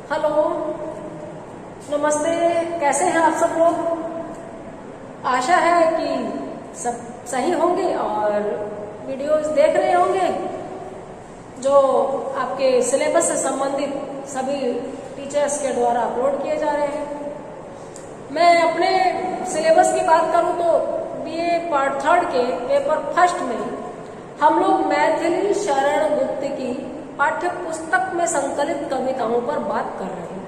Hello, नमस्ते। कैसे हैं आप सब लोग? आशा है कि सब सही होंगे और वीडियोस देख रहे होंगे जो आपके सिलेबस से संबंधित सभी टीचर्स के द्वारा अपलोड किए जा रहे हैं। मैं अपने सिलेबस की बात करूं तो बीए पार्ट 3 के पेपर फर्स्ट में हम लोग मैथिली शरण गुप्त की पाठ्य पुस्तक में संकलित कविताओं पर बात कर रहे हैं।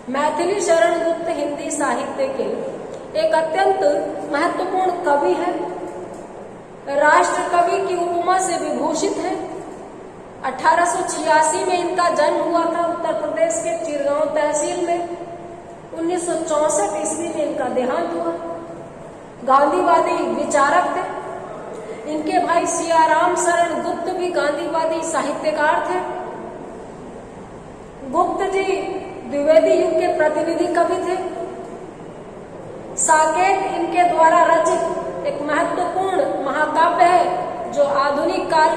मैथिली शरण गुप्त हिंदी साहित्य के एक अत्यंत महत्वपूर्ण कवि है। राष्ट्र कवि की उपमा से विभूषित है। 1886 में इनका जन्म हुआ था उत्तर प्रदेश के चिरगांव तहसील में। 1964 ईस्वी में इनका देहांत हुआ। गांधीवादी विचारक थे। इनके भाई सियाराम शरण गुप्त भी गांधीवादी साहित्यकार थे। गुप्त जी द्विवेदी युग के प्रतिनिधि कवि थे। साकेत इनके द्वारा रचित एक महत्वपूर्ण महाकाव्य है जो आधुनिक काल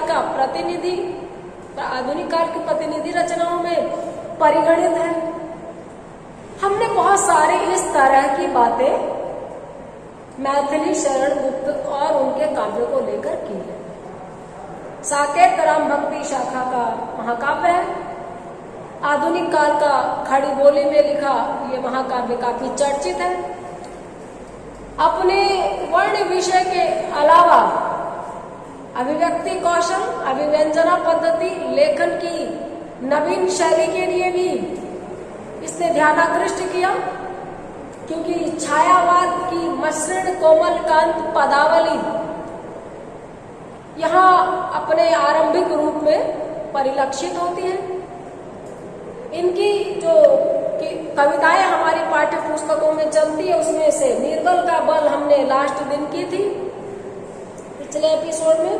की प्रतिनिधि रचनाओं में परिगणित है। हमने बहुत सारी इस तरह की बातें मैथिली शरण गुप्त और उनके काव्य को लेकर की है। साकेत राम भक्ति शाखा का महाकाव्य है। आधुनिक काल का खड़ी बोली में लिखा ये महाकाव्य काफी चर्चित है। अपने वर्ण विषय के अलावा अभिव्यक्ति कौशल, अभिव्यंजना पद्धति, लेखन की नवीन शैली के लिए भी इसने ध्यानाकृष्ट किया, क्योंकि छायावाद की मसृण कोमल कांत पदावली यहाँ अपने आरंभिक रूप में परिलक्षित होती है। इनकी जो कविताएं हमारी पाठ्य पुस्तकों में चलती है उसमें से निर्गल का बल हमने लास्ट दिन की थी पिछले एपिसोड में।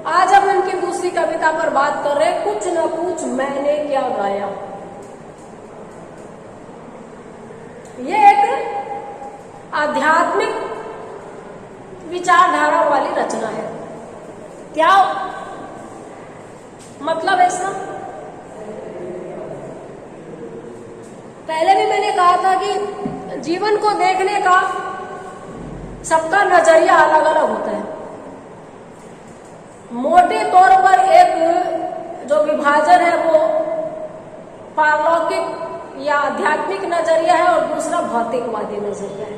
आज हम इनकी दूसरी कविता पर बात कर रहे हैं, कुछ न पूछ मैंने क्या गाया। ये एक आध्यात्मिक विचारधारा वाली रचना है। क्या मतलब है इसका? पहले भी मैंने कहा था कि जीवन को देखने का सबका नजरिया अलग अलग होता है। मोटे तौर पर एक जो विभाजन है वो पारलौकिक या आध्यात्मिक नजरिया है और दूसरा भौतिकवादी नजरिया है।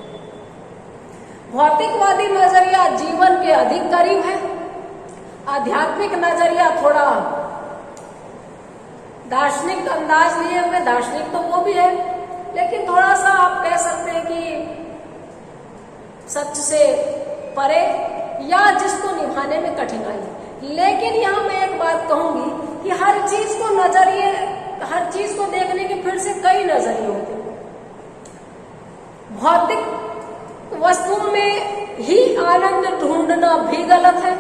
भौतिकवादी नजरिया जीवन के अधिक करीब है। आध्यात्मिक नजरिया थोड़ा दार्शनिक अंदाज लिए हुए, दार्शनिक तो वो भी है लेकिन थोड़ा सा आप कह सकते हैं कि सच से परे या जिसको निभाने में कठिनाई है। लेकिन यहाँ मैं एक बात कहूंगी कि हर चीज को देखने के फिर से कई नजरिए होते हैं। भौतिक वस्तुओं में ही आनंद ढूंढना भी गलत है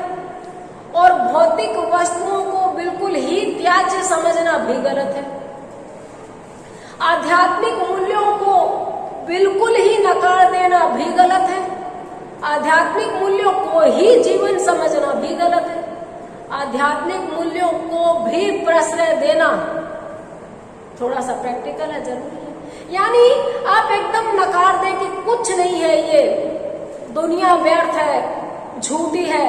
और भौतिक वस्तुओं को बिल्कुल ही त्याज्य समझना भी गलत है। आध्यात्मिक मूल्यों को बिल्कुल ही नकार देना भी गलत है। आध्यात्मिक मूल्यों को ही जीवन समझना भी गलत है। आध्यात्मिक मूल्यों को भी प्रश्रय देना थोड़ा सा प्रैक्टिकल है, जरूरी है। यानी आप एकदम नकार दें कि कुछ नहीं है, ये दुनिया व्यर्थ है, झूठी है,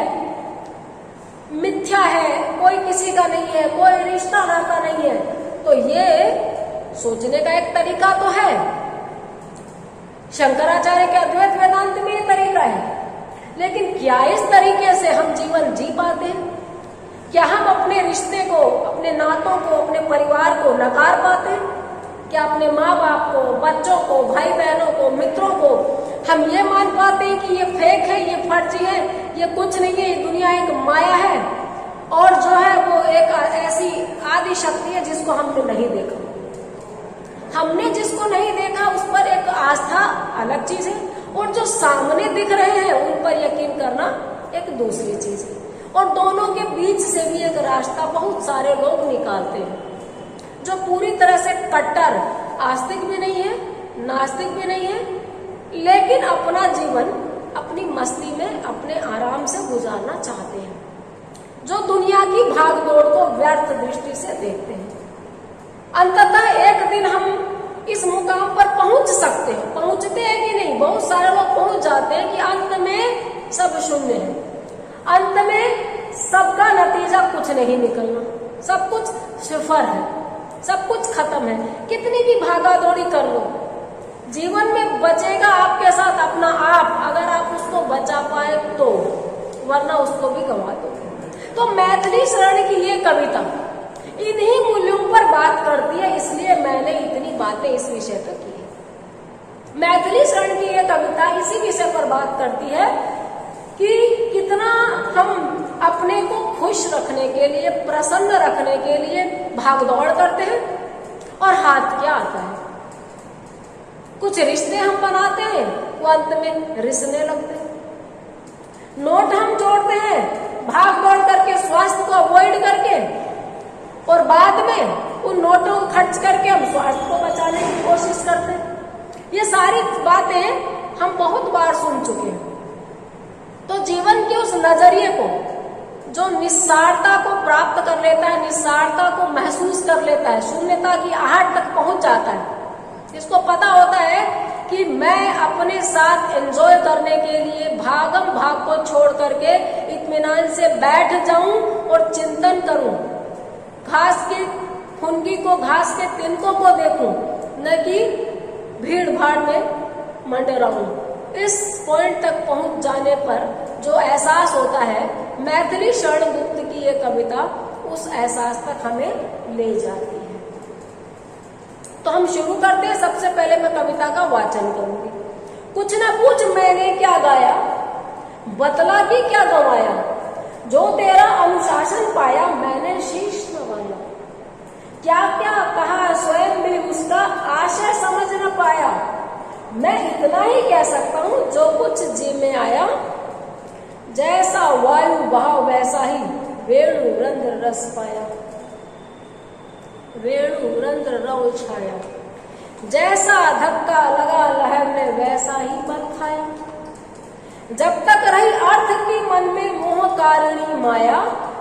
मिथ्या है, कोई किसी का नहीं है, कोई रिश्ता नाता नहीं है, तो ये सोचने का एक तरीका तो है। शंकराचार्य के अद्वैत वेदांत में ये तरीका है, लेकिन क्या इस तरीके से हम जीवन जी पाते हैं? क्या हम अपने रिश्ते को, अपने नातों को, अपने परिवार को नकार पाते हैं? क्या अपने माँ बाप को, बच्चों को, भाई बहनों को, मित्रों को हम ये मान पाते हैं कि ये फेक है, ये फर्जी है, ये कुछ नहीं है, ये दुनिया एक माया है और जो है वो एक ऐसी आदि शक्ति है जिसको हमने नहीं देखा। हमने जिसको नहीं देखा उस पर एक आस्था अलग चीज है और जो सामने दिख रहे हैं उन पर यकीन करना एक दूसरी चीज है। और दोनों के बीच से भी एक रास्ता बहुत सारे लोग निकालते हैं जो पूरी तरह से कट्टर आस्तिक भी नहीं है, नास्तिक भी नहीं है, लेकिन अपना जीवन अपनी मस्ती में अपने आराम से गुजारना चाहते हैं, जो दुनिया की भागदौड़ को व्यर्थ दृष्टि से देखते हैं। अंततः एक दिन हम इस मुकाम पर पहुंच सकते हैं। पहुंचते हैं कि नहीं? बहुत सारे लोग पहुंच जाते हैं कि अंत में सब शून्य है, अंत में सबका नतीजा कुछ नहीं निकलना, सब कुछ सिफर है, सब कुछ खत्म है। कितनी भी भागा दौड़ी कर लो, जीवन में बचेगा आपके साथ अपना आप, अगर आप उसको बचा पाए तो, वरना उसको भी गंवा दो। तो मैथिली शरण की ये कविता इन्हीं मूल्यों पर बात करती है, इसलिए मैंने इतनी बातें इस विषय पर की है। मैथिली शरण की ये कविता इसी विषय पर बात करती है कि कितना हम अपने को खुश रखने के लिए, प्रसन्न रखने के लिए भागदौड़ करते हैं और हाथ क्या आता है। कुछ रिश्ते हम बनाते हैं, वो अंत में रिसने लगते हैं। नोट हम जोड़ते हैं भाग दौड़ करके, स्वास्थ्य को अवॉइड करके, और बाद में उन नोटों को खर्च करके हम स्वास्थ्य को बचाने की कोशिश करते हैं। ये सारी बातें हम बहुत बार सुन चुके हैं। तो जीवन के उस नजरिए को, जो निस्सारता को प्राप्त कर लेता है, निस्सारता को महसूस कर लेता है, शून्यता की आहट तक पहुंच जाता है, इसको पता होता है कि मैं अपने साथ एंजॉय करने के लिए भागम भाग को छोड़ करके इत्मीनान से बैठ जाऊं और चिंतन करूं, घास के फुनगी को, घास के तिनकों को देखूं, न कि भीड़ भाड़ में मंडराऊं। इस पॉइंट तक पहुंच जाने पर जो एहसास होता है, मैथिली शरण गुप्त की ये कविता उस एहसास तक हमें ले जाती है। तो हम शुरू करते हैं। सबसे पहले मैं कविता का वाचन करूंगी। कुछ न कुछ मैंने क्या गाया, बतला की क्या गवाया, जो तेरा अनुशासन पाया मैंने शीश नवाया। क्या क्या कहा स्वयं भी उसका आशय समझ न पाया, मैं इतना ही कह सकता हूं जो कुछ जी में आया। जैसा वायु बहा वैसा ही वेणु रंध्र रस पाया, वेणु रंध्र रव छाया। जैसा धक्का लगा लहर ने वैसा ही बल खाया। जब तक रही अर्थ की मन में मोह कारिणी माया,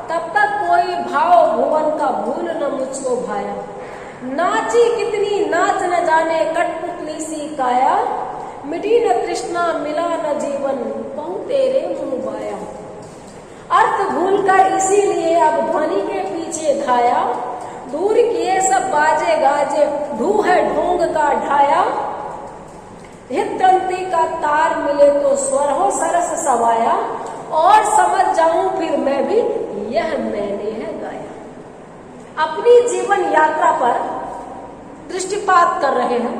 तब तक कोई भाव भुवन का भूल न मुझको भाया। नाची कितनी नाच न जाने कठपुतली सी काया, मिटी न तृष्णा मिला न जीवन कहूं तेरे मुंह बाया। अर्थ भूलकर इसीलिए अब ध्वनि के पीछे धाया, दूर किए सब बाजे गाजे ढू है ढोंग का ढाया। हितंती का तार मिले तो स्वर हो सरस सवाया, और समझ जाऊं फिर मैं भी यह मैंने है गाया। अपनी जीवन यात्रा पर दृष्टिपात कर रहे हैं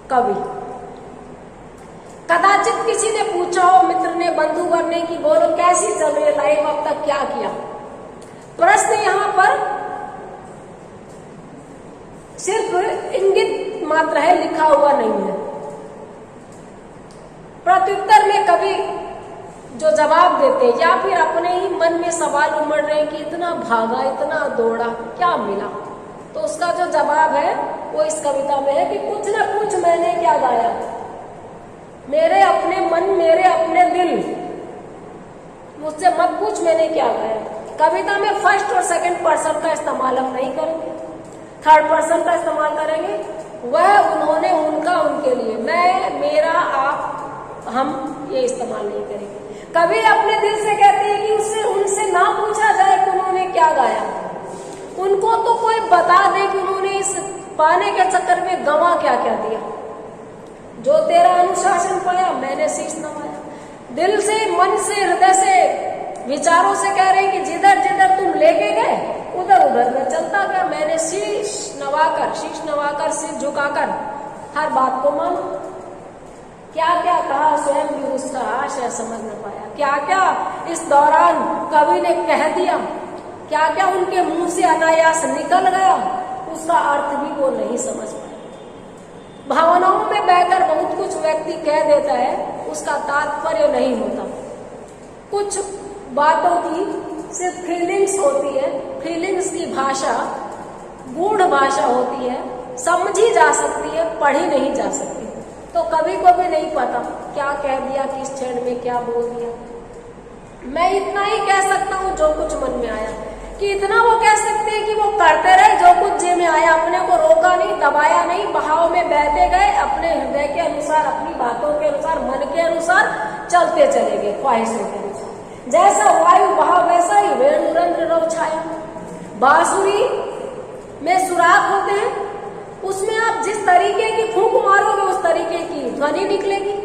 कवि। कदाचित किसी ने पूछा हो, मित्र ने, बंधु वर ने, कि बोलो कैसी चल रही लाइफ, अब तक क्या किया। प्रश्न यहाँ पर सिर्फ इंगित मात्र है, लिखा हुआ नहीं है। प्रत्युत्तर में कवि जो जवाब देते हैं, या फिर अपने ही मन में सवाल उमड़ रहे हैं कि इतना भागा, इतना दौड़ा, क्या मिला, तो उसका जो जवाब है वो इस कविता में है कि कुछ न कुछ मैंने क्या गाया। मेरे अपने मन, मेरे अपने दिल, मुझसे मत पूछ मैंने क्या गाया। कविता में फर्स्ट और सेकंड पर्सन का इस्तेमाल हम नहीं करेंगे, थर्ड पर्सन का इस्तेमाल करेंगे। वह, उन्होंने, उनका, उनके लिए, मैं, मेरा, आप, हम, ये इस्तेमाल नहीं करेंगे। कवि अपने दिल से कहते हैं कि उससे, उनसे ना पूछा जाए कि उन्होंने क्या गाया, उनको तो कोई बता दे कि उन्होंने इस पाने के चक्कर में गंवा क्या क्या दिया। जो तेरा अनुशासन पाया मैंने शीश नवाया। दिल से, मन से, हृदय से, विचारों से कह रहे हैं कि जिधर जिधर तुम लेके गए उधर उधर मैं चलता गया। मैंने शीश नवाकर, सिर झुकाकर हर बात को माना। क्या क्या कहा स्वयं भी उसका आशय समझ न पाया। क्या क्या इस दौरान कवि ने कह दिया, क्या क्या उनके मुंह से अनायास निकल गया, उसका अर्थ भी वो नहीं समझ पाया। भावनाओं में बहकर बहुत कुछ व्यक्ति कह देता है, उसका तात्पर्य नहीं होता। कुछ बातों की सिर्फ फीलिंग्स होती है, फीलिंग्स की भाषा गूढ़ भाषा होती है, समझी जा सकती है, पढ़ी नहीं जा सकती। तो कभी को भी नहीं पता क्या कह दिया, किस क्षण में क्या बोल दिया। मैं इतना ही कह सकता हूँ जो कुछ मन में आया, कि इतना वो कह सकते हैं कि वो करते रहे जो कुछ जी में जाया, अपने को रोका नहीं, दबाया नहीं, बहाव में बहते गए, अपने हृदय के अनुसार, अपनी बातों के अनुसार, मन के अनुसार चलते चले गए, ख्वाहिशों के अनुसार। जैसा वायु बहा वैसा ही वेणु रंध्र रव छाया। बांसुरी में सुराख होते हैं, उसमें आप जिस तरीके की फूंक मारोगे उस तरीके की ध्वनि निकलेगी।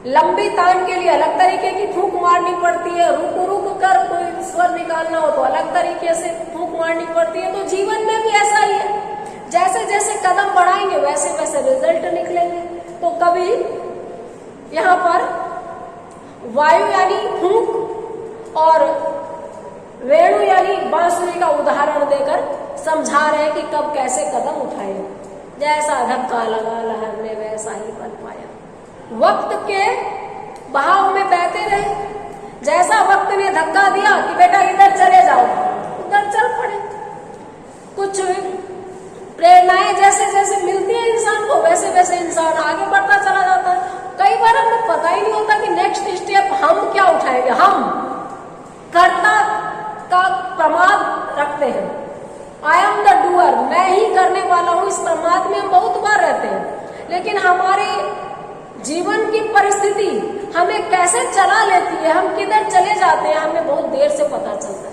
लंबी तान के लिए अलग तरीके की फूंक मारनी पड़ती है, रुक रुक कर कोई स्वर निकालना हो तो अलग तरीके से फूंक मारनी पड़ती है। तो जीवन में भी ऐसा ही है, जैसे जैसे कदम बढ़ाएंगे वैसे वैसे रिजल्ट निकलेंगे। तो कभी यहाँ पर वायु यानी फूंक और वेणु यानी बांसुरी का उदाहरण देकर समझा रहे हैं कि कब कैसे कदम उठाए। जैसा धक्का लगा लहर ने वैसा ही बन पाया। वक्त के बहाव में बहते रहे, जैसा वक्त ने धक्का दिया कि बेटा इधर चले जाओ, उधर चल पड़े। कुछ प्रेरणाएं जैसे जैसे मिलती है इंसान को वैसे वैसे इंसान आगे बढ़ता चला जाता है। कई बार हमें पता ही नहीं होता कि नेक्स्ट स्टेप हम क्या उठाएंगे। हम कर्ता का प्रमाद रखते हैं, आई एम द डूअर, मैं ही करने वाला हूं, इस प्रमाद में हम बहुत बार रहते हैं। लेकिन हमारे जीवन की परिस्थिति हमें कैसे चला लेती है, हम किधर चले जाते हैं, हमें बहुत देर से पता चलता है।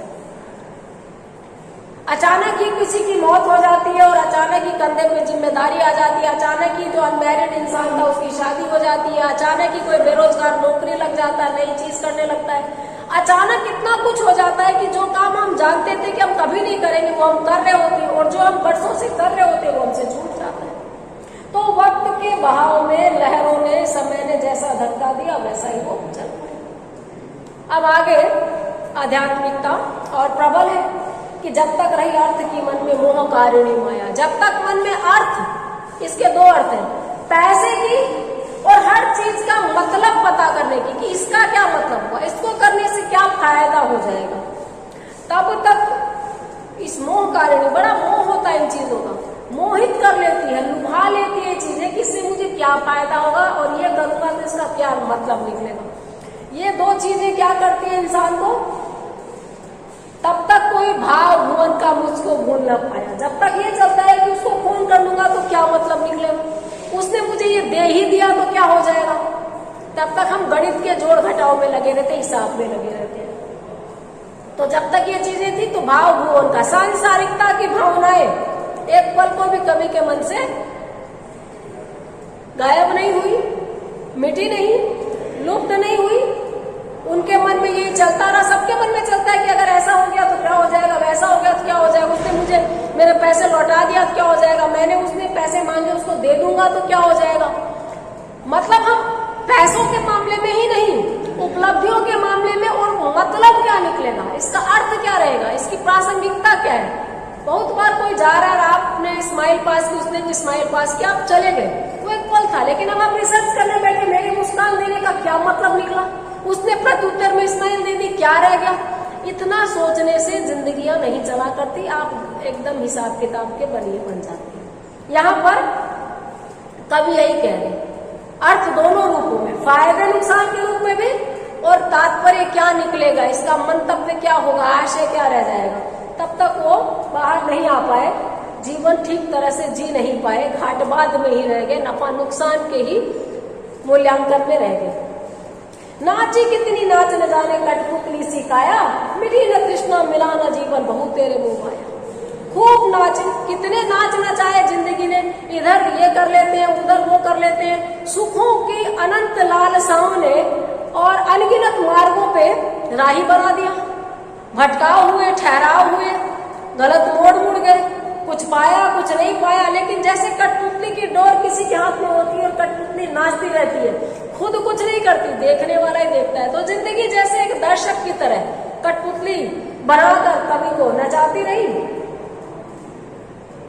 अचानक ही किसी की मौत हो जाती है और अचानक ही कंधे पे जिम्मेदारी आ जाती है। अचानक ही जो अनमैरिड इंसान था उसकी शादी हो जाती है। अचानक ही कोई बेरोजगार नौकरी लग जाता है, नई चीज करने लगता है। अचानक इतना कुछ हो जाता है कि जो काम हम जानते थे कि हम कभी नहीं करेंगे वो हम कर रहे होते हैं, और जो हम बरसों से कर रहे होते हैं वो हमसे छूट जाता है। तो वक्त के बहाव में लहरों ने, समय ने जैसा धक्का दिया वैसा ही वो चल पड़े। अब आगे आध्यात्मिकता और प्रबल है कि जब तक रही अर्थ की मन में मोह कारिणी माया। जब तक मन में अर्थ, इसके दो अर्थ हैं, पैसे की और हर चीज का मतलब पता करने की कि इसका क्या मतलब हुआ, इसको करने से क्या फायदा हो जाएगा, तब तक इस मोह कारिणी, बड़ा मोह होता है इन चीजों का, मोहित कर लेती है, लुभा लेती है चीजें कि इससे मुझे क्या फायदा होगा और ये करूंगा तो इसका क्या मतलब निकलेगा। ये दो चीजें क्या करती है इंसान को, तब तक कोई भाव भुवन का मुझको भूल न पाया। जब तक ये चलता है कि उसको फोन कर लूंगा तो क्या मतलब निकलेगा, उसने मुझे ये दे ही दिया तो क्या हो जाएगा, तब तक हम गणित के जोड़ घटाव में लगे रहते, हिसाब में लगे रहते हैं। तो जब तक ये चीजें थी तो भाव भुवन का, सांसारिकता की भावनाएं एक पल को भी कवि के मन से गायब नहीं हुई, मिटी नहीं, लुप्त नहीं हुई। उनके मन में यही चलता रहा, सबके मन में चलता है कि अगर ऐसा हो गया तो क्या हो जाएगा, वैसा हो गया तो क्या हो जाएगा, उसने मुझे मेरे पैसे लौटा दिया तो क्या हो जाएगा, मैंने उसने पैसे मांगे उसको दे दूंगा तो क्या हो जाएगा। मतलब हम पैसों के मामले में ही नहीं, उपलब्धियों के मामले में, और मतलब क्या निकलेगा, इसका अर्थ क्या रहेगा, इसकी प्रासंगिकता क्या है। बहुत बार कोई जा रहा है, आपने स्माइल पास की, उसने भी स्माइल पास किया, आप चले गए, वो एक पल था। लेकिन अब आप रिसर्च करने बैठे, मेरी मुस्कान देने का क्या मतलब निकला, उसने प्रत्युत्तर में स्माइल दे दी, क्या रह गया। इतना सोचने से जिंदगियां नहीं चला करती, आप एकदम हिसाब किताब के बनिए बन जाते हैं। यहाँ पर कवि यही कह रहे, अर्थ दोनों रूपों में, फायदे नुकसान के रूप में भी, और तात्पर्य क्या निकलेगा, इसका मंतव्य क्या होगा, आशय क्या रह जाएगा, तब तक वो बाहर नहीं आ पाए, जीवन ठीक तरह से जी नहीं पाए, घाटबाद में ही रह गए, नफा नुकसान के ही मूल्यांकन में रह गए। नाची कितनी नाच न जाने कठपुतली सिकाया, मिली न तृष्णा मिला न जीवन बहु तेरे मुंह आया। खूब नाच, कितने नाच नचाए जिंदगी ने, इधर ये कर लेते हैं उधर वो कर लेते हैं, सुखों की अनंत लालसाओं ने और अनगिनत मार्गों पे राही बना दिया। भटकाव हुए, ठहराव हुए, गलत मोड़ मुड़ गए, कुछ पाया कुछ नहीं पाया। लेकिन जैसे कठपुतली की डोर किसी के हाथ में होती है और कठपुतली नाचती रहती है, खुद कुछ नहीं करती, देखने वाला ही देखता है। तो जिंदगी जैसे एक दर्शक की तरह कठपुतली बनाकर कवि को नचाती रही,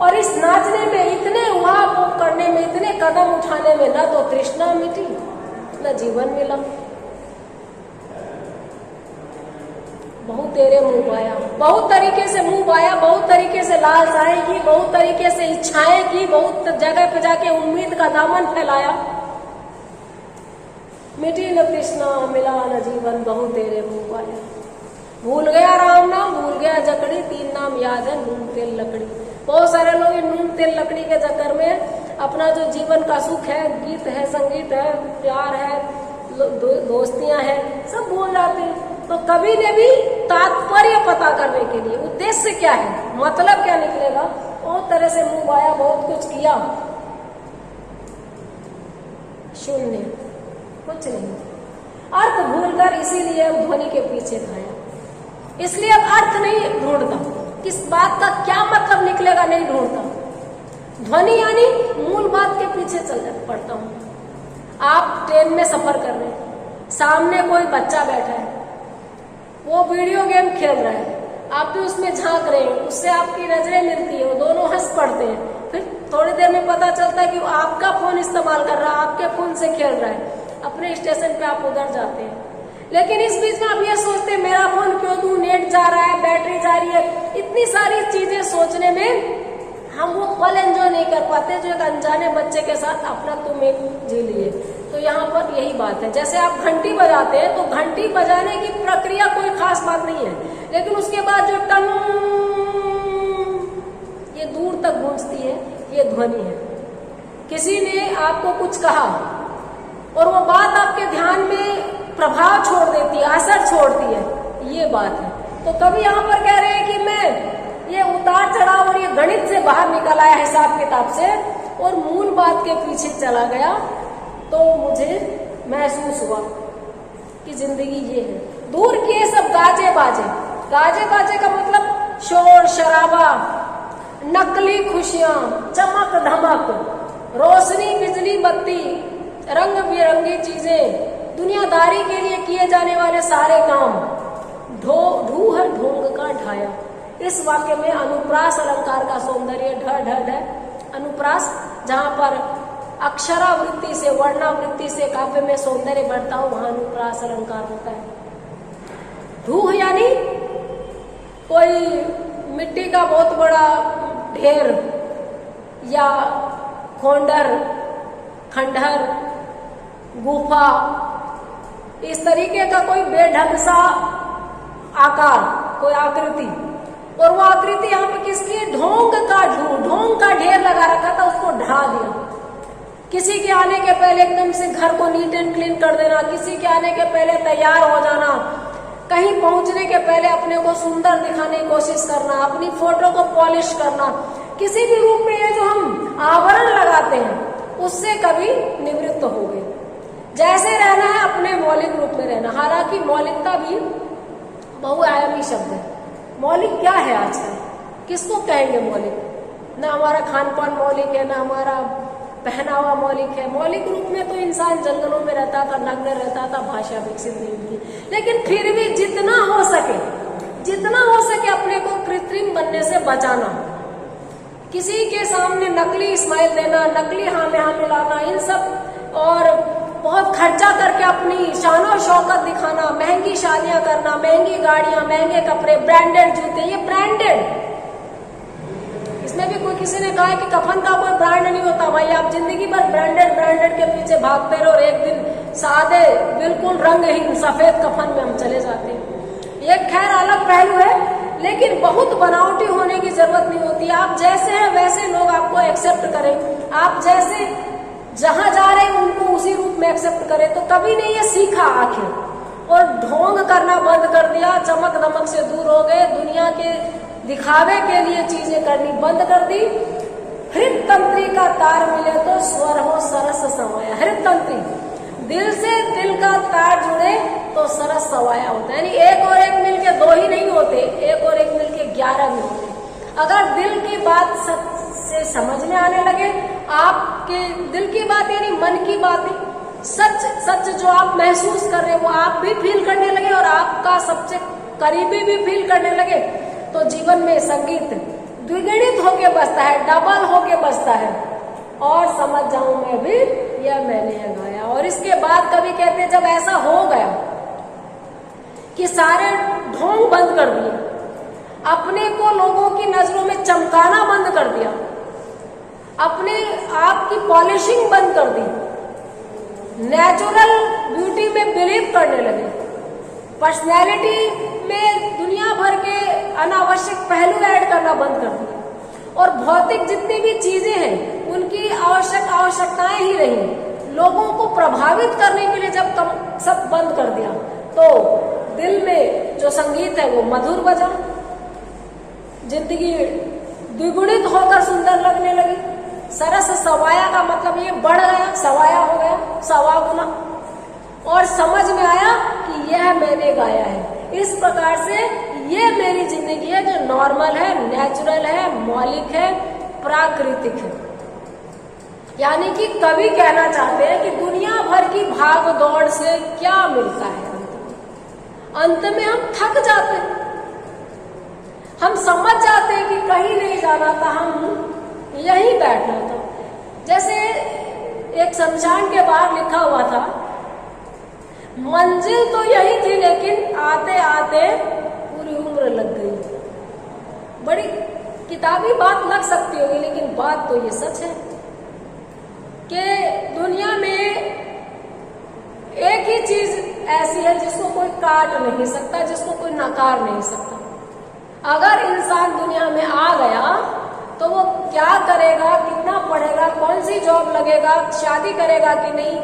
और इस नाचने में, इतने उहा पोह करने में, इतने कदम उठाने में न तो तृष्णा मिटी न जीवन मिला। बहुत तेरे मुंह पाया, बहुत तरीके से मुंह पाया, बहुत तरीके से लालसाएं की, बहुत तरीके से इच्छाएं की, बहुत जगह पे जाके उम्मीद का दामन फैलाया। मिटी न तृष्णा मिला न जीवन बहु तेरे मुंह पाया। भूल गया राम नाम, भूल गया जकड़ी, तीन नाम याद है नून तेल लकड़ी। बहुत सारे लोग नून तेल लकड़ी के चक्कर में अपना जो जीवन का सुख है, गीत है, संगीत है, प्यार है, दोस्तियां हैं, सब भूल जाते हैं। तो कवि ने भी तात्पर्य पता करने के लिए, उद्देश्य क्या है, मतलब क्या निकलेगा, बहुत तरह से मुंह बाया बहुत कुछ किया, शून्य, कुछ नहीं, अर्थ भूलकर इसीलिए ध्वनि के पीछे खाया। इसलिए अब अर्थ नहीं ढूंढता, किस बात का क्या मतलब निकलेगा नहीं ढूंढता, ध्वनि यानी मूल बात के पीछे चल पड़ता हूं। आप ट्रेन में सफर कर रहे हैं, सामने कोई बच्चा बैठा है, वो वीडियो गेम खेल रहा है, आप भी उसमें झांक रहे हैं, उससे आपकी नजरें मिलती है, वो दोनों हंस पड़ते हैं, फिर थोड़ी देर में पता चलता है कि वो आपका फोन इस्तेमाल कर रहा है, आपके फोन से खेल रहा है, अपने स्टेशन पे आप उधर जाते हैं। लेकिन इस बीच में आप ये सोचते हैं मेरा फोन क्यों दूं, नेट जा रहा है, बैटरी जा रही है, इतनी सारी चीजें सोचने में हम वो पल एंजॉय नहीं कर पाते जो एक अनजाने बच्चे के साथ अपना तुम एक जी लिए। तो यहाँ पर यही बात है, जैसे आप घंटी बजाते हैं तो घंटी बजाने की प्रक्रिया कोई खास बात नहीं है, लेकिन उसके बाद जो टन ये दूर तक गूंजती है, ये ध्वनि है। किसी ने आपको कुछ कहा और वो बात आपके ध्यान में प्रभाव छोड़ देती है, असर छोड़ती है, ये बात है। तो कभी यहाँ पर कह रहे हैं कि मैं ये उतार चढ़ाव और ये गणित से बाहर निकल आया हिसाब किताब से और मूल बात के पीछे चला गया, तो मुझे महसूस हुआ कि जिंदगी ये है। दूर किए सब गाजे बाजे, गाजे बाजे का मतलब शोर शराबा, नकली खुशियां, चमक धमक, रोशनी बिजली बत्ती, रंग बिरंगी चीजें, दुनियादारी के लिए किए जाने वाले सारे काम, ढूह ढोंग का ढाया। इस वाक्य में अनुप्रास अलंकार का सौंदर्य ढ ढ ढ, अनुप्रास जहां पर अक्षरावृत्ति से वर्णावृत्ति से काव्य में सौंदर्य बढ़ता हो, वहां अनुप्रास अलंकार होता है। ढूह यानी कोई मिट्टी का बहुत बड़ा ढेर या खोंडर, खंडहर, गुफा, इस तरीके का कोई बेढंग सा आकार, कोई आकृति, और वो आकृति यहाँ पे किसकी है, ढोंग का ढेर लगा रखा था, उसको ढा दिया। किसी के आने के पहले एकदम से घर को नीट एंड क्लीन कर देना, किसी के आने के पहले तैयार हो जाना, कहीं पहुंचने के पहले अपने को सुंदर दिखाने की कोशिश करना, अपनी फोटो को पॉलिश करना, किसी भी रूप में ये जो हम आवरण लगाते हैं उससे कभी निवृत्त हो गए। जैसे रहना है अपने मौलिक रूप में रहना। हालांकि मौलिकता भी बहुआयामी शब्द है। मौलिक क्या है आजकल, किसको कहेंगे मौलिक? ना हमारा खान पान मौलिक है, ना हमारा पहनावा मौलिक है। मौलिक रूप में तो इंसान जंगलों में रहता था, नग्न रहता था, भाषा विकसित नहीं थी। लेकिन फिर भी जितना हो सके अपने को कृत्रिम बनने से बचाना, किसी के सामने नकली स्माइल देना, नकली हाँ में हाँ मिलाना, इन सब, और बहुत खर्चा करके अपनी शानो शौकत दिखाना, महंगी शादियां करना, महंगी गाड़ियां, महंगे कपड़े, ब्रांडेड जूते, ये ब्रांडेड। इसमें भी कोई किसी ने कहा है कि कफन का कोई ब्रांड नहीं होता। भाई आप जिंदगी भर ब्रांडेड के पीछे भागते रहो और एक दिन सादे बिल्कुल रंगहीन सफेद कफन में हम चले जाते हैं। ये खैर अलग पहलू है, लेकिन बहुत बनावटी होने की जरूरत नहीं होती। आप जैसे हैं वैसे लोग आपको एक्सेप्ट करें, आप जैसे जहां जा रहे हैं उनको उसी रूप में एक्सेप्ट करें। तो कभी नहीं ये सीखा आखिर, और ढोंग करना बंद कर दिया, चमक दमक से दूर हो गए, दुनिया के दिखावे के लिए चीजें करनी बंद कर दी। हृद तंत्री का तार मिले तो स्वर हो सरस सवाया। हृद तंत्री, दिल से दिल का तार जुड़े तो सरस सवाया होता है। यानी एक और एक मिलके दो ही नहीं होते, एक और एक मिलके 11 भी होते। अगर दिल की बात से समझ में आने लगे, आपके दिल की बात यानी मन की बात, सच जो आप महसूस कर रहे हैं वो आप भी फील करने लगे और आपका सबसे करीबी भी फील करने लगे, तो जीवन में संगीत द्विगुणित होके बसता है, डबल होके बसता है। और समझ जाऊं मैं भी या मैंने गाया। और इसके बाद कभी कहते जब ऐसा हो गया कि सारे ढोंग बंद कर दिए, अपने को लोगों की नजरों में चमकाना बंद कर दिया, अपने आप की पॉलिशिंग बंद कर दी, नेचुरल ब्यूटी में बिलीव करने लगे, पर्सनैलिटी में दुनिया भर के अनावश्यक पहलू ऐड करना बंद कर दिए, और भौतिक जितनी भी चीजें हैं उनकी आवश्यकताएं ही रही। लोगों को प्रभावित करने के लिए जब सब बंद कर दिया तो दिल में जो संगीत है वो मधुर बजा, जिंदगी द्विगुणित होकर सुंदर लगने लगी। सरस सवाया का मतलब ये बढ़ गया, सवाया हो गया, सवा गुना, और समझ में आया कि यह मैंने गाया है। इस प्रकार से ये मेरी जिंदगी है जो नॉर्मल है, नेचुरल है, मौलिक है, प्राकृतिक है। यानी कि कवि कहना चाहते हैं कि दुनिया भर की भाग दौड़ से क्या मिलता है, अंत में हम थक जाते हैं, हम समझ जाते हैं कि कहीं नहीं जाना था, हम यहीं बैठना था। जैसे एक शमशान के बाहर लिखा हुआ था, मंजिल तो यही थी लेकिन आते आते पूरी उम्र लग गई। बड़ी किताबी बात लग सकती होगी लेकिन बात तो ये सच है कि दुनिया में एक ही चीज ऐसी है जिसको कोई काट नहीं सकता, जिसको कोई नकार नहीं सकता। अगर इंसान दुनिया में आ गया तो वो क्या करेगा, कितना पढ़ेगा, कौन सी जॉब लगेगा, शादी करेगा कि नहीं,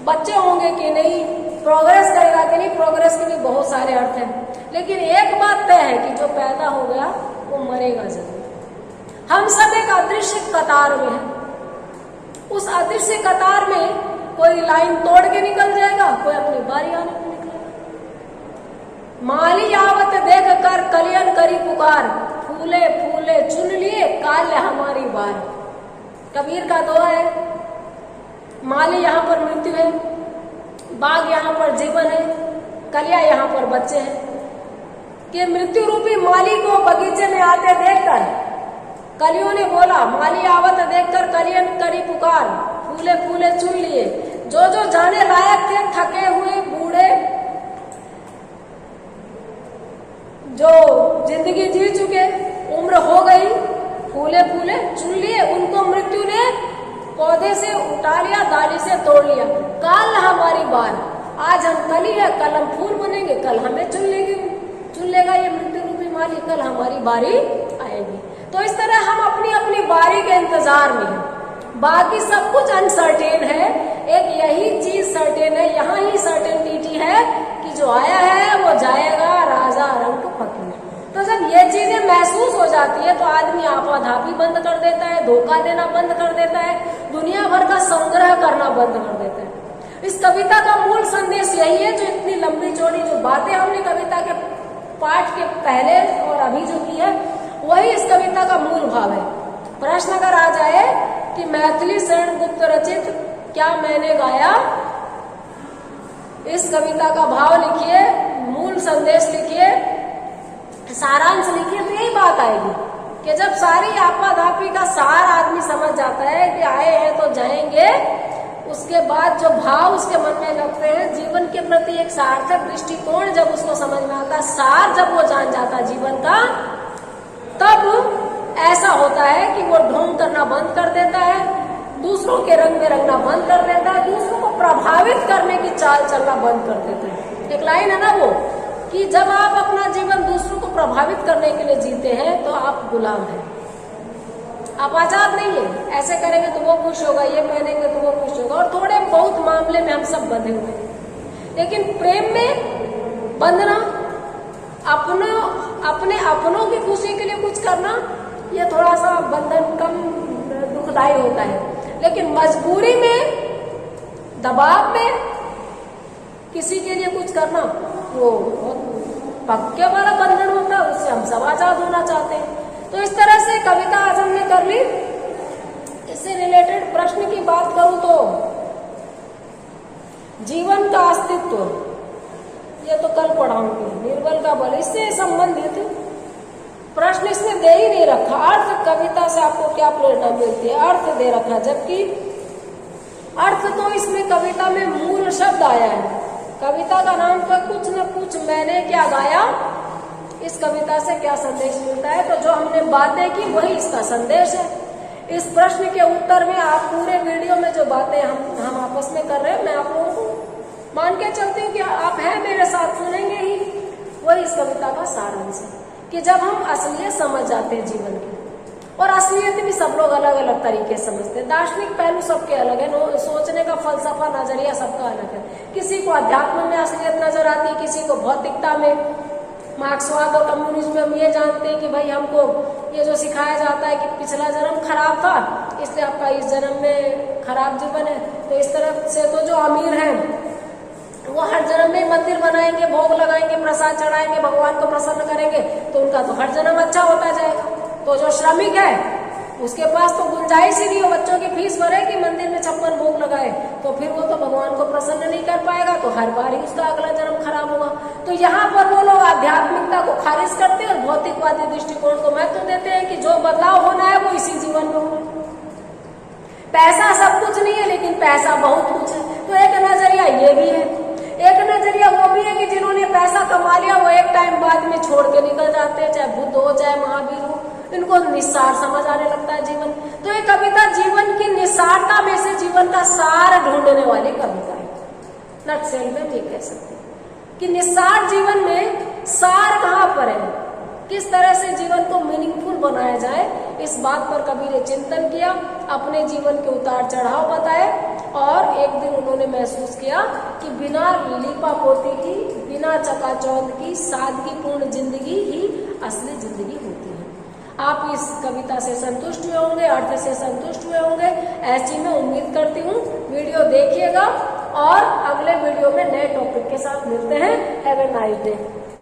बच्चे होंगे कि नहीं, प्रोग्रेस करेगा कि नहीं, प्रोग्रेस के भी बहुत सारे अर्थ हैं। लेकिन एक बात तय है कि जो पैदा हो गया वो मरेगा जरूर। हम सब एक अदृश्य कतार में हैं। उस अदृश्य कतार में कोई लाइन तोड़ के निकल जाएगा, कोई अपनी बारी आने में निकलेगा। माली आवत देख कर कलियन करी पुकार, फूले फूले चुन लिए काल हमारी बार। कबीर का दोहा है। माली यहाँ पर मृत्यु है, बाग यहाँ पर जीवन है, कलिया यहाँ पर बच्चे हैं। कि मृत्यु रूपी माली को बगीचे में आते देखकर कलियों ने बोला, माली आवत देखकर कलियन करी पुकार, फूले फूले चुन लिए। जो जो जाने लायक थे, थके हुए बूढ़े जो जिंदगी जी चुके, उम्र हो गई, फूले फूले चुन लिए, उनको मृत्यु ने पौधे से उठा लिया, डाली से तोड़ लिया। काल हमारी बार, आज हम कली है, कल हम फूल बनेंगे, कल हमें चुन लेगा ये मृत्यु रूपी माली, कल हमारी बारी आएगी। तो इस तरह हम अपनी अपनी बारी के इंतजार में हैं। बाकी सब कुछ अनसर्टेन है, एक यही चीज सर्टेन है, यहाँ ही सर्टेनिटी है कि जो आया है वो जाएगा, राजा रंग फकीर। तो जब ये चीजें महसूस हो जाती है तो आदमी आपाधापी बंद कर देता है, धोखा देना बंद कर देता है, दुनिया भर का संग्रह करना बंद कर देता है। इस कविता का मूल संदेश यही है, जो इतनी लंबी चौड़ी जो बातें हमने कविता के पाठ के पहले और अभी जो की है, वही इस कविता का मूल भाव है। प्रश्न अगर आ जाए कि मैथिली शरण गुप्त रचित क्या मैंने गाया, इस कविता का भाव लिखिए, मूल संदेश लिखिए, सारांश लिखिए, तो यही बात आएगी कि जब सारी आपाधापी का सार आदमी समझ जाता है कि आए हैं तो जाएंगे, उसके बाद जो भाव उसके मन में लगते हैं, जीवन के प्रति एक सार्थक दृष्टिकोण जब उसको समझ में आता है, सार जब वो जान जाता है जीवन का, तब ऐसा होता है कि वो ढोंग करना बंद कर देता है, दूसरों के रंग में रंगना बंद कर देता है, दूसरों को प्रभावित करने की चाल चलना बंद कर देता है। एक लाइन है ना वो, कि जब आप अपना जीवन दूसरों को प्रभावित करने के लिए जीते हैं तो आप गुलाम हैं, आप आजाद नहीं है। ऐसे करेंगे तो वो खुश होगा, ये पहनेंगे तो वो खुश होगा, और थोड़े बहुत मामले में हम सब बंधे हुए हैं। लेकिन प्रेम में बंधना, अपने अपनों की खुशी के लिए कुछ करना, ये थोड़ा सा बंधन कम दुखदायी होता है। लेकिन मजबूरी में, दबाव में किसी के लिए कुछ करना, वो पक्के वाला बंधन होता है, उससे हम सब आजाद होना चाहते हैं। तो इस तरह से कविता आज हमने कर ली। इससे रिलेटेड प्रश्न की बात करूं तो जीवन का अस्तित्व, ये तो कल पढ़ाऊंगी, निर्बल का बल, इससे संबंधित प्रश्न इसमें दे ही नहीं रखा। अर्थ, कविता से आपको क्या प्रेरणा मिलती है, अर्थ दे रखा, जबकि अर्थ तो इसमें कविता में मूल शब्द आया है। कविता का नाम तो कुछ न कुछ मैंने क्या गाया, इस कविता से क्या संदेश मिलता है, तो जो हमने बातें की वही इसका संदेश है। इस प्रश्न के उत्तर में आप पूरे वीडियो में जो बातें हम आपस में कर रहे हैं, मैं आप लोगों को मान के चलती हूँ कि आप हैं मेरे साथ, सुनेंगे ही, वही इस कविता का सारांश है। कि जब हम असलियत समझ जाते हैं जीवन की, और असलियत भी सब लोग अलग अलग तरीके से समझते हैं। दार्शनिक पहलू सबके अलग है, सोचने का फलसफा नजरिया सबका अलग है। किसी को अध्यात्म में असलियत नजर आती है, किसी को भौतिकता में। मार्क्सवाद और कम्युनिज्म में हम ये जानते हैं कि भाई हमको ये जो सिखाया जाता है कि पिछला जन्म खराब था इसलिए आपका इस जन्म में खराब जीवन है, तो इस तरफ से तो जो अमीर हैं वो हर जन्म में मंदिर बनाएंगे, भोग लगाएंगे, प्रसाद चढ़ाएंगे, भगवान को प्रसन्न करेंगे, तो उनका तो हर जन्म अच्छा होता जाएगा। तो जो श्रमिक है उसके पास तो गुंजाइश ही नहीं हो बच्चों की फीस भरे कि मंदिर में 56 भोग लगाए, तो फिर वो तो भगवान को प्रसन्न नहीं कर पाएगा, तो हर बार ही उसका अगला जन्म खराब होगा। तो यहाँ पर वो लोग आध्यात्मिकता को खारिज करते हैं और भौतिकवादी दृष्टिकोण को महत्व देते हैं कि जो बदलाव होना है वो इसी जीवन में होना। पैसा सब कुछ नहीं है, लेकिन पैसा बहुत कुछ है। तो एक नजरिया ये भी है। एक नजरिया वो भी है कि जिन्होंने पैसा कमा लिया वो एक टाइम बाद में छोड़ के निकल जाते हैं, चाहे बुद्ध हो चाहे महावीर हो, इनको निस्सार समझ आने लगता है जीवन। तो ये कविता जीवन की निस्सारता में से जीवन का सार ढूंढने वाली कविता है। नटसेल में भी कह सकते हैं कि निस्सार जीवन में सार कहाँ पर है, किस तरह से जीवन को मीनिंगफुल बनाया जाए, इस बात पर कवि ने चिंतन किया, अपने जीवन के उतार चढ़ाव बताए। और एक दिन उन्होंने महसूस किया कि बिना लीपा पोती की, बिना चकाचौंध की सादगीपूर्ण जिंदगी ही असली जिंदगी होती है। आप इस कविता से संतुष्ट हुए होंगे, अर्थ से संतुष्ट हुए होंगे, ऐसी मैं उम्मीद करती हूँ। वीडियो देखिएगा और अगले वीडियो में नए टॉपिक के साथ मिलते हैं। Have a nice day.